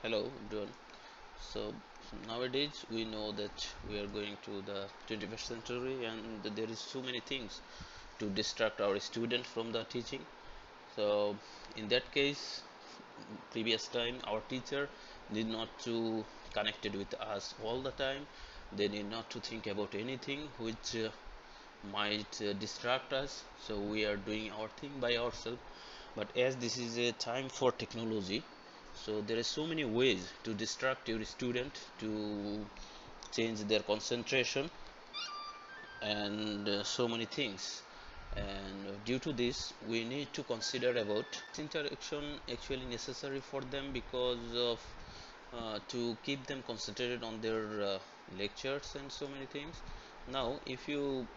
Hello everyone. So nowadays we know that we are going to the 21st century and there is so many things to distract our student from the teaching. So in that case, previous time our teacher need not to connected with us all the time. They need not to think about anything which might distract us. So we are doing our thing by ourselves. But as this is a time for technology, so there are so many ways to distract your student to change their concentration and so many things. And due to this, we need to consider about interaction actually necessary for them because of to keep them concentrated on their lectures and so many things. Now, if you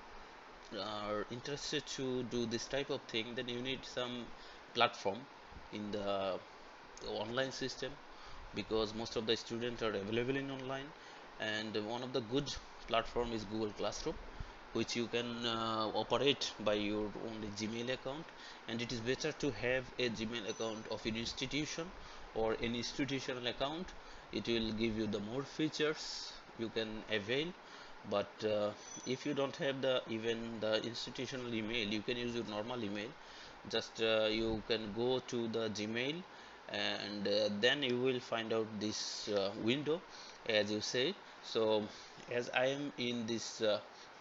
are interested to do this type of thing, then you need some platform in the online system because most of the students are available in online, and one of the good platform is Google Classroom, which you can operate by your only Gmail account. And it is better to have a Gmail account of an institution or an institutional account. It will give you the more features you can avail. But if you don't have the even the institutional email, you can use your normal email. Just you can go to the Gmail, and then you will find out this window as you say. So as I am in this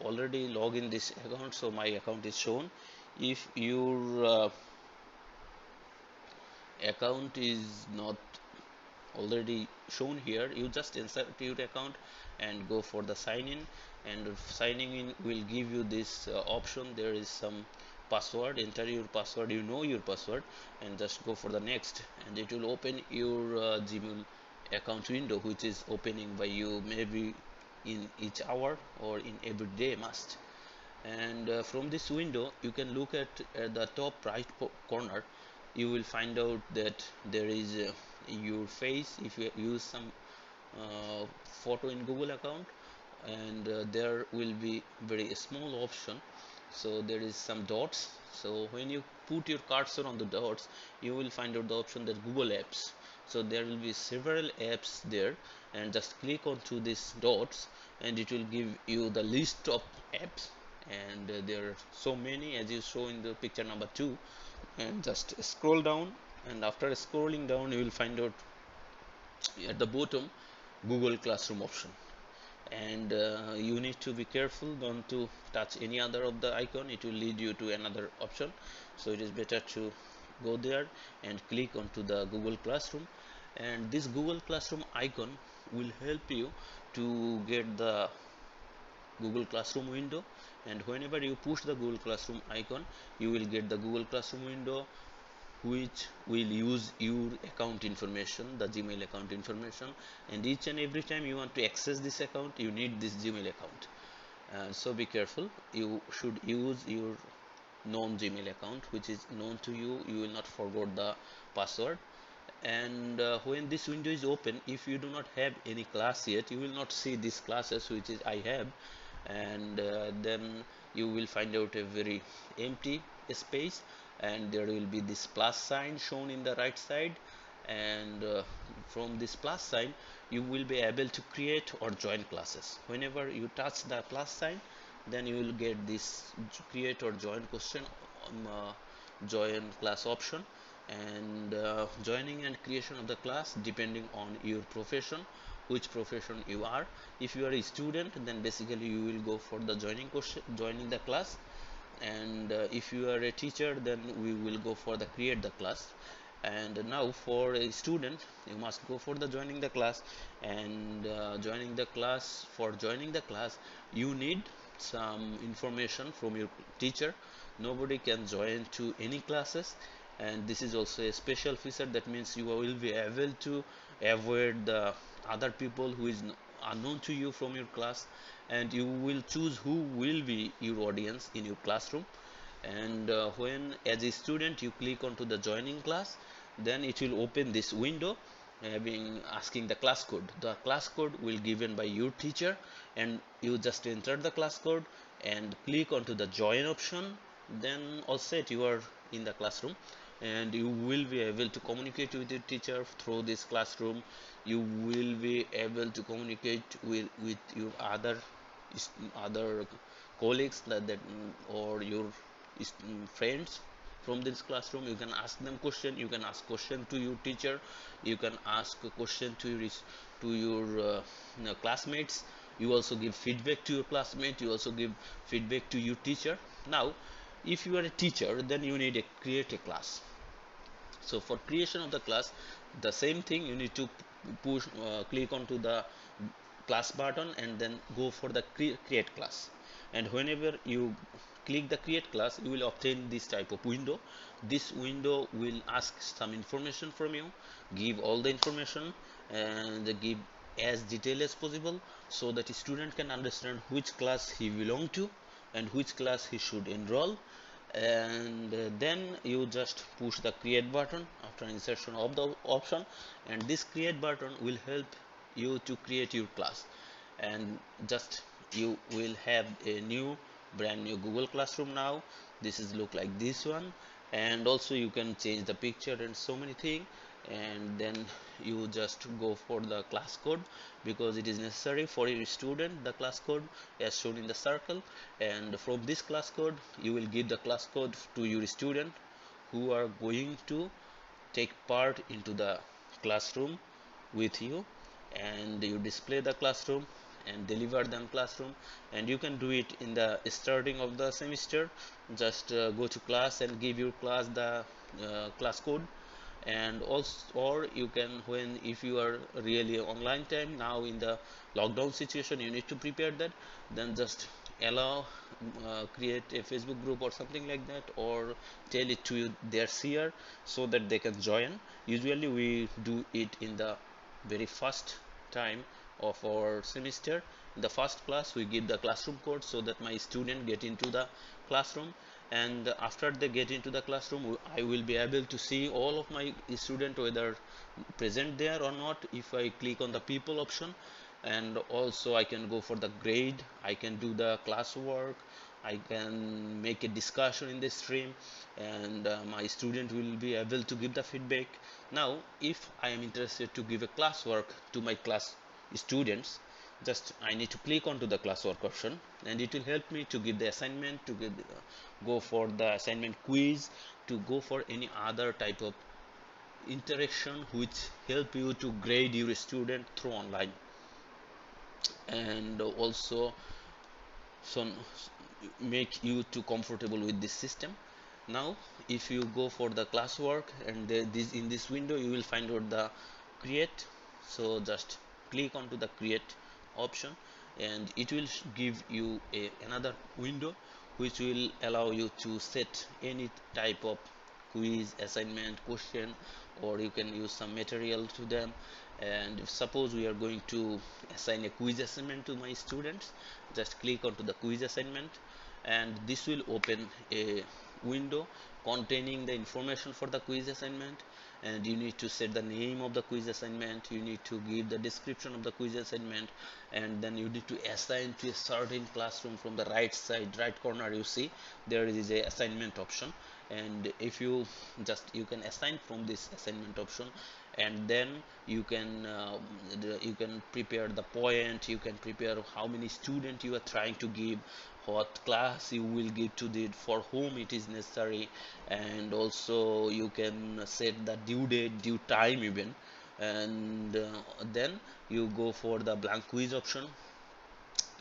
already log in this account, so my account is shown. If your account is not already shown here, you just insert your account and go for the sign in, and signing in will give you this option. There is some password, enter your password, you know your password, and just go for the next, and it will open your Gmail account window, which is opening by you maybe in each hour or in every day must. And from this window you can look at the top right corner. You will find out that there is your face if you use some photo in Google account, and there will be very small option. So there is some dots. So when you put your cursor on the dots, you will find out the option that Google Apps. So there will be several apps there, and just click onto these dots and it will give you the list of apps. And there are so many as you show in the picture number 2, and just scroll down, and after scrolling down you will find out at the bottom Google Classroom option. And you need to be careful not to touch any other of the icon, it will lead you to another option. So it is better to go there and click onto the Google Classroom, and this Google Classroom icon will help you to get the Google Classroom window. And whenever you push the Google Classroom icon, you will get the Google Classroom window, which will use your account information, the Gmail account information. And each and every time you want to access this account, you need this Gmail account. So be careful, you should use your known Gmail account which is known to you. You will not forget the password. And when this window is open, if you do not have any class yet, you will not see these classes which is I have. And then you will find out a very empty space, and there will be this plus sign shown in the right side. And from this plus sign you will be able to create or join classes. Whenever you touch the plus sign, then you will get this create or join question, join class option. And joining and creation of the class depending on your profession, which profession you are. If you are a student, then basically you will go for the joining question, joining the class. And if you are a teacher, then we will go for the create the class. And now for a student, you must go for the joining the class. And joining the class, for joining the class you need some information from your teacher. Nobody can join to any classes, and this is also a special feature. That means you will be able to avoid the other people who is unknown to you from your class, and you will choose who will be your audience in your classroom. And when as a student you click onto the joining class, then it will open this window having asking the class code. The class code will given by your teacher, and you just enter the class code and click onto the join option. Then all set, you are in the classroom. and you will be able to communicate with your teacher through this classroom. You will be able to communicate with your other colleagues or your friends from this classroom. You can ask them question, you can ask question to your teacher, you can ask a question to your classmates. You also give feedback to your classmate, you also give feedback to your teacher. Now if you are a teacher, then you need to create a class. So for creation of the class, the same thing, you need to push click onto the class button and then go for the create class. And whenever you click the create class, you will obtain this type of window. This window will ask some information from you, give all the information and give as detailed as possible, so that a student can understand which class he belong to and which class he should enroll. And then you just push the create button after insertion of the option, and this create button will help you to create your class. And just you will have a brand new Google Classroom. Now this is look like this one, and also you can change the picture and so many things. And then you just go for the class code, because it is necessary for your student, the class code as shown in the circle. And from this class code you will give the class code to your student who are going to take part into the classroom with you, and you display the classroom and deliver them classroom. And you can do it in the starting of the semester. Just go to class and give your class the class code. And also, or you can, when if you are really online time, now in the lockdown situation you need to prepare that, then just allow create a Facebook group or something like that, or tell it to their seer so that they can join. Usually we do it in the very first time of our semester. In the first class we give the classroom code so that my student get into the classroom, and after they get into the classroom I will be able to see all of my student whether present there or not if I click on the people option. And also I can go for the grade, I can do the classwork, I can make a discussion in the stream, and my student will be able to give the feedback. Now if I am interested to give a classwork to my class students, just I need to click onto the classwork option, and it will help me to give the assignment, to go for the assignment quiz, to go for any other type of interaction which help you to grade your student through online. And also so make you too comfortable with this system. Now if you go for the classwork, and this in this window you will find out the create. So just click onto the create option, and it will give you another window which will allow you to set any type of quiz, assignment, question, or you can use some material to them. And if suppose we are going to assign a quiz assignment to my students, just click onto the quiz assignment, and this will open a window containing the information for the quiz assignment. And you need to set the name of the quiz assignment, you need to give the description of the quiz assignment, and then you need to assign to a certain classroom. From the right side, right corner, you see there is a assignment option, and if you just you can assign from this assignment option. And then you can prepare the point, you can prepare how many students you are trying to give, what class you will give to the for whom it is necessary, and also you can set the due date, due time even. And then you go for the blank quiz option.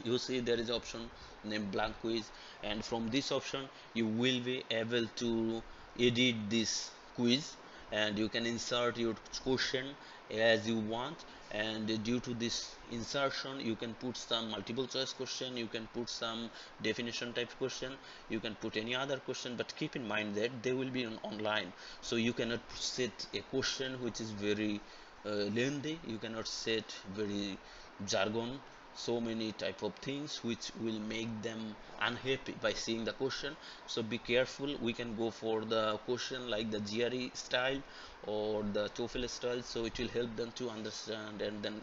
You see there is option named blank quiz, and from this option you will be able to edit this quiz, and you can insert your question as you want. And due to this insertion you can put some multiple choice question, you can put some definition type question, you can put any other question, but keep in mind that they will be online, so you cannot set a question which is very lengthy, you cannot set very jargon, so many type of things which will make them unhappy by seeing the question. So be careful, we can go for the question like the GRE style or the TOEFL style, so it will help them to understand and then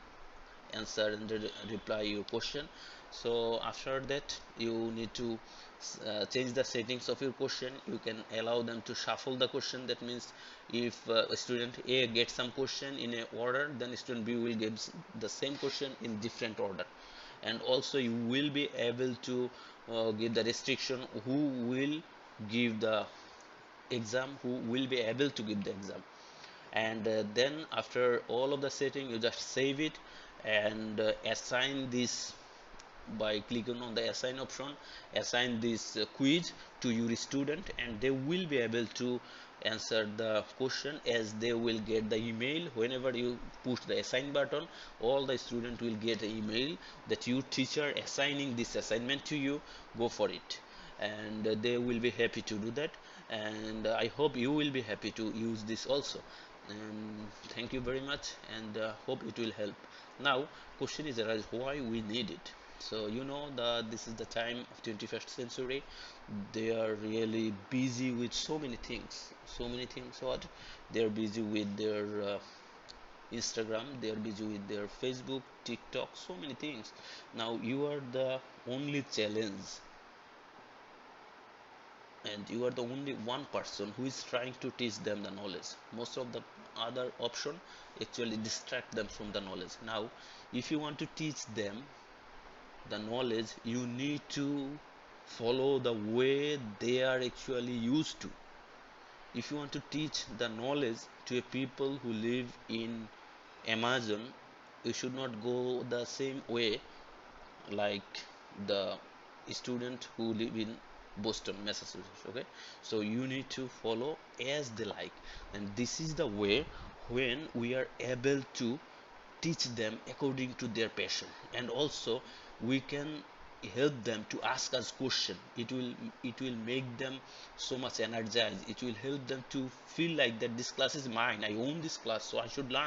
answer and reply your question. So after that you need to change the settings of your question. You can allow them to shuffle the question. That means if student A gets some question in a order, then student B will get the same question in different order. And also you will be able to give the restriction who will give the exam, who will be able to give the exam. And then after all of the setting, you just save it and assign this by clicking on the assign option. Assign this quiz to your student, and they will be able to answer the question, as they will get the email whenever you push the assign button. All the student will get an email that your teacher assigning this assignment to you. Go for it, and they will be happy to do that. And I hope you will be happy to use this also. And thank you very much, and hope it will help. Now question is arise, why we need it? So you know that this is the time of 21st century. They are really busy with so many things, what they are busy with their Instagram, they are busy with their Facebook, TikTok, so many things. Now you are the only challenge, and you are the only one person who is trying to teach them the knowledge. Most of the other option actually distract them from the knowledge. Now if you want to teach them the knowledge, you need to follow the way they are actually used to. If you want to teach the knowledge to a people who live in Amazon, you should not go the same way like the student who live in Boston, Massachusetts. Okay, so you need to follow as they like, and this is the way when we are able to teach them according to their passion. And also we can help them to ask us question. It will make them so much energized. It will help them to feel like that this class is mine, I own this class, so I should learn.